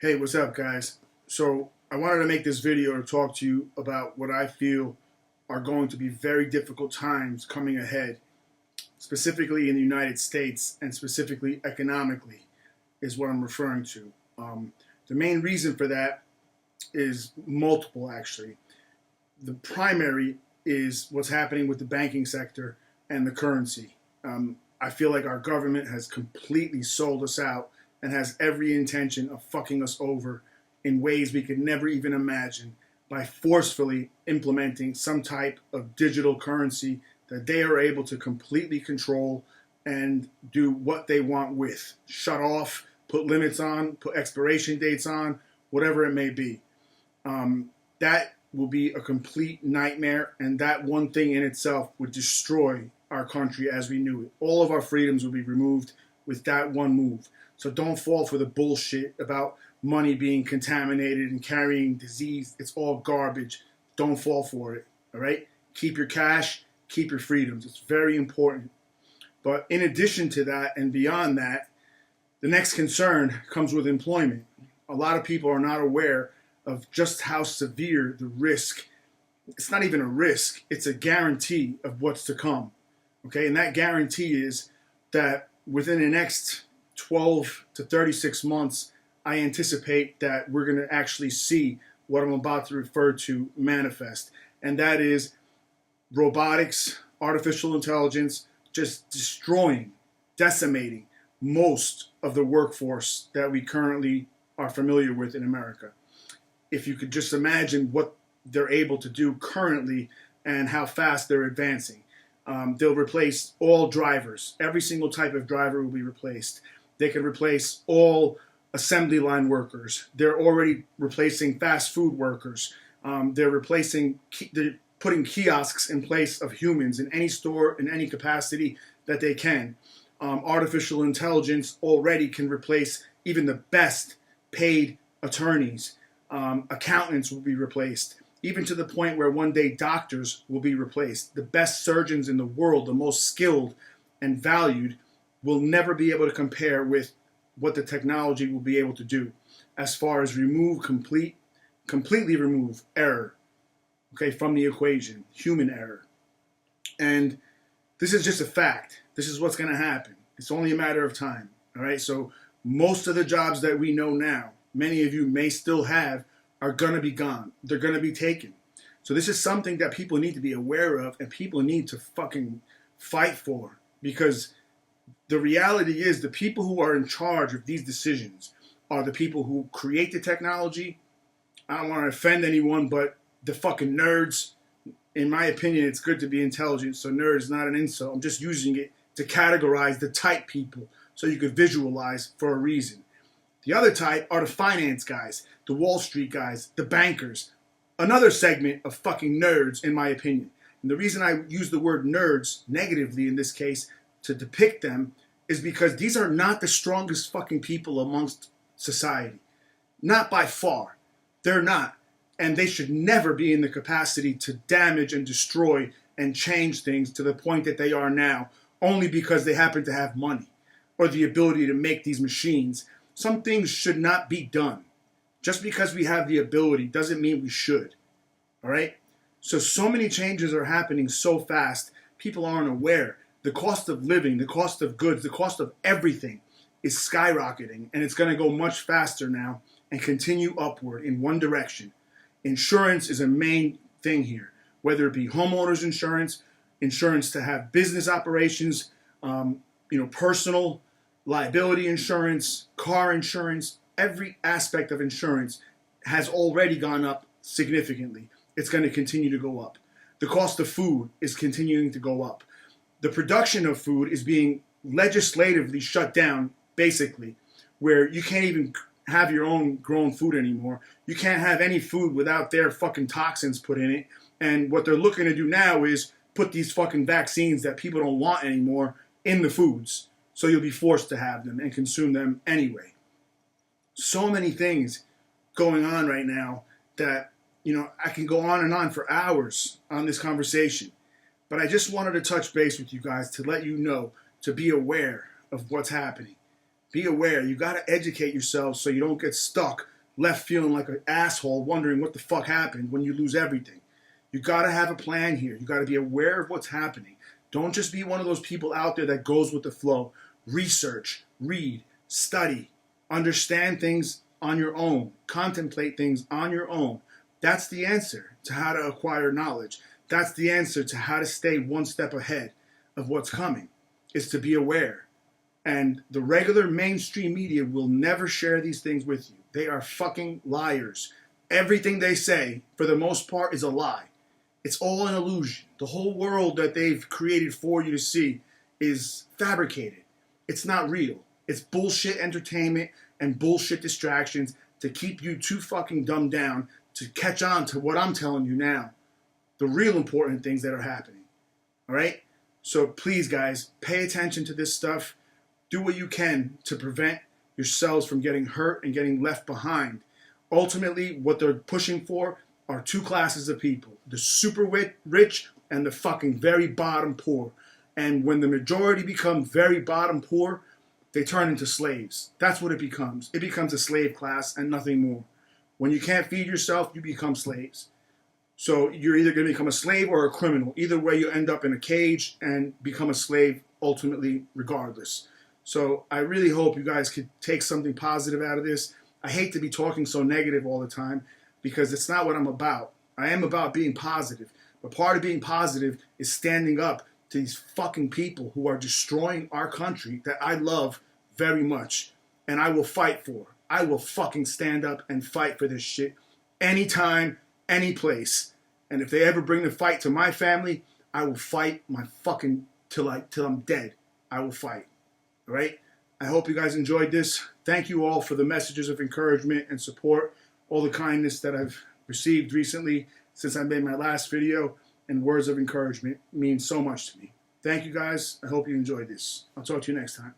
Hey, what's up, guys? So, I wanted to make this video to talk to you about what I feel are going to be very difficult times coming ahead, specifically in the United States and specifically economically, is what I'm referring to. The main reason for that is multiple, actually. The primary is what's happening with the banking sector and the currency. I feel like our government has completely sold us out and has every intention of fucking us over in ways we could never even imagine by forcefully implementing some type of digital currency that they are able to completely control and do what they want with. Shut off, put limits on, put expiration dates on, whatever it may be. That will be a complete nightmare, and that one thing in itself would destroy our country as we knew it. All of our freedoms would be removed with that one move. So don't fall for the bullshit about money being contaminated and carrying disease. It's all garbage. Don't fall for it, all right? Keep your cash, keep your freedoms. It's very important. But in addition to that and beyond that, the next concern comes with employment. A lot of people are not aware of just how severe the risk. It's not even a risk, it's a guarantee of what's to come. Okay, and that guarantee is that within the next 12 to 36 months, I anticipate that we're going to actually see what I'm about to refer to manifest. And that is robotics, artificial intelligence, just destroying, decimating most of the workforce that we currently are familiar with in America. If you could just imagine what they're able to do currently and how fast they're advancing. They'll replace all drivers. Every single type of driver will be replaced. They can replace all assembly line workers. They're already replacing fast food workers. They're putting kiosks in place of humans in any store, in any capacity that they can. Artificial intelligence already can replace even the best paid attorneys. Accountants will be replaced, even to the point where one day doctors will be replaced. The best surgeons in the world, the most skilled and valued, will never be able to compare with what the technology will be able to do as far as completely remove error, okay, from the equation, human error. And this is just a fact. This is what's going to happen. It's only a matter of time, all right? So most of the jobs that we know now, many of you may still have, are going to be gone. They're going to be taken. So this is something that people need to be aware of and people need to fucking fight for, because the reality is the people who are in charge of these decisions are the people who create the technology. I don't want to offend anyone, but the fucking nerds. In my opinion, it's good to be intelligent, so nerd is not an insult. I'm just using it to categorize the type people so you could visualize for a reason. The other type are the finance guys, the Wall Street guys, the bankers. Another segment of fucking nerds, in my opinion. And the reason I use the word nerds negatively in this case to depict them is because these are not the strongest fucking people amongst society. Not by far. They're not. And they should never be in the capacity to damage and destroy and change things to the point that they are now, only because they happen to have money or the ability to make these machines. Some things should not be done. Just because we have the ability doesn't mean we should. All right? So many changes are happening so fast, people aren't aware. The cost of living, the cost of goods, the cost of everything is skyrocketing, and it's going to go much faster now and continue upward in one direction. Insurance is a main thing here, whether it be homeowners insurance, insurance to have business operations, personal liability insurance, car insurance. Every aspect of insurance has already gone up significantly. It's going to continue to go up. The cost of food is continuing to go up. The production of food is being legislatively shut down, basically, where you can't even have your own grown food anymore. You can't have any food without their fucking toxins put in it. And what they're looking to do now is put these fucking vaccines that people don't want anymore in the foods. So you'll be forced to have them and consume them anyway. So many things going on right now that, I can go on and on for hours on this conversation. But I just wanted to touch base with you guys to let you know, to be aware of what's happening. Be aware. You got to educate yourself so you don't get stuck, left feeling like an asshole, wondering what the fuck happened when you lose everything. You got to have a plan here. You got to be aware of what's happening. Don't just be one of those people out there that goes with the flow. Research, read, study, understand things on your own, contemplate things on your own. That's the answer to how to acquire knowledge. That's the answer to how to stay one step ahead of what's coming, is to be aware. And the regular mainstream media will never share these things with you. They are fucking liars. Everything they say, for the most part, is a lie. It's all an illusion. The whole world that they've created for you to see is fabricated. It's not real. It's bullshit entertainment and bullshit distractions to keep you too fucking dumbed down to catch on to what I'm telling you now. The real important things that are happening. All right? So please, guys, pay attention to this stuff. Do what you can to prevent yourselves from getting hurt and getting left behind. Ultimately, what they're pushing for are two classes of people. The super rich and the fucking very bottom poor. And when the majority become very bottom poor, they turn into slaves. That's what it becomes. It becomes a slave class and nothing more. When you can't feed yourself, you become slaves. So you're either going to become a slave or a criminal. Either way, you end up in a cage and become a slave ultimately regardless. So I really hope you guys could take something positive out of this. I hate to be talking so negative all the time because it's not what I'm about. I am about being positive. But part of being positive is standing up to these fucking people who are destroying our country that I love very much. And I will fight for. I will fucking stand up and fight for this shit anytime, any place. And if they ever bring the fight to my family, I will fight my fucking till I'm dead. I will fight. All right? I hope you guys enjoyed this. Thank you all for the messages of encouragement and support, all the kindness that I've received recently since I made my last video, and words of encouragement mean so much to me. Thank you guys. I hope you enjoyed this. I'll talk to you next time.